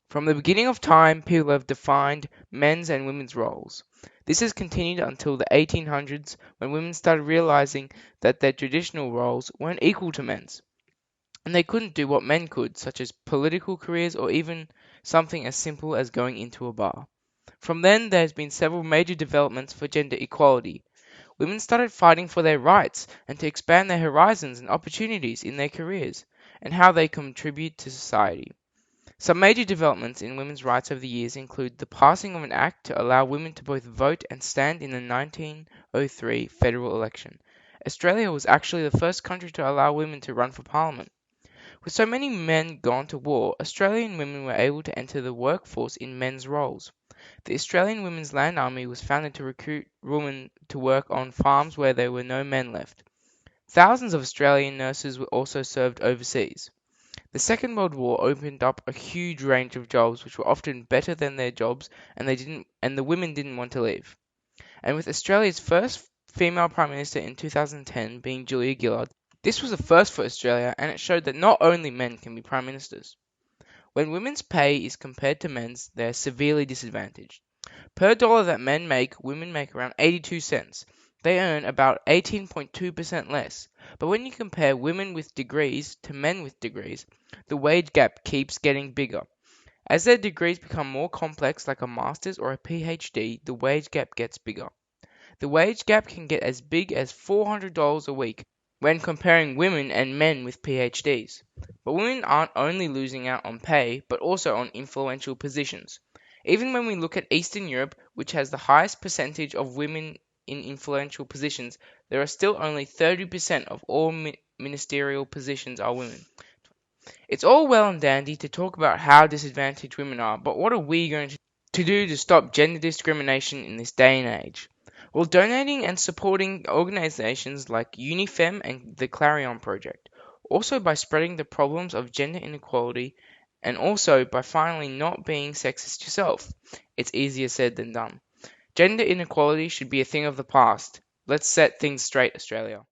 From the beginning of time, people have defined men's and women's roles. This has continued until the 1800s when women started realizing that their traditional roles weren't equal to men's, and they couldn't do what men could, such as political careers or even something as simple as going into a bar. From then, there has been several major developments for gender equality. Women started fighting for their rights and to expand their horizons and opportunities in their careers and how they contribute to society. Some major developments in women's rights over the years include the passing of an act to allow women to both vote and stand in the 1903 federal election. Australia was actually the first country to allow women to run for parliament. With so many men gone to war, Australian women were able to enter the workforce in men's roles. The Australian Women's Land Army was founded to recruit women to work on farms where there were no men left. Thousands of Australian nurses were also served overseas. The Second World War opened up a huge range of jobs which were often better than their jobs and the women didn't want to leave. And with Australia's first female Prime Minister in 2010 being Julia Gillard, this was a first for Australia and it showed that not only men can be Prime Ministers. When women's pay is compared to men's, they are severely disadvantaged. Per dollar that men make, women make around 82 cents. They earn about 18.2% less. But when you compare women with degrees to men with degrees, the wage gap keeps getting bigger. As their degrees become more complex, like a master's or a PhD, the wage gap gets bigger. The wage gap can get as big as $400 a week when comparing women and men with PhDs. But women aren't only losing out on pay, but also on influential positions. Even when we look at Eastern Europe, which has the highest percentage of women in influential positions, there are still only 30% of all ministerial positions are women. It's all well and dandy to talk about how disadvantaged women are, but what are we going to do to stop gender discrimination in this day and age? Well, donating and supporting organizations like UniFem and the Clarion Project. Also by spreading the problems of gender inequality and also by finally not being sexist yourself. It's easier said than done. Gender inequality should be a thing of the past. Let's set things straight, Australia.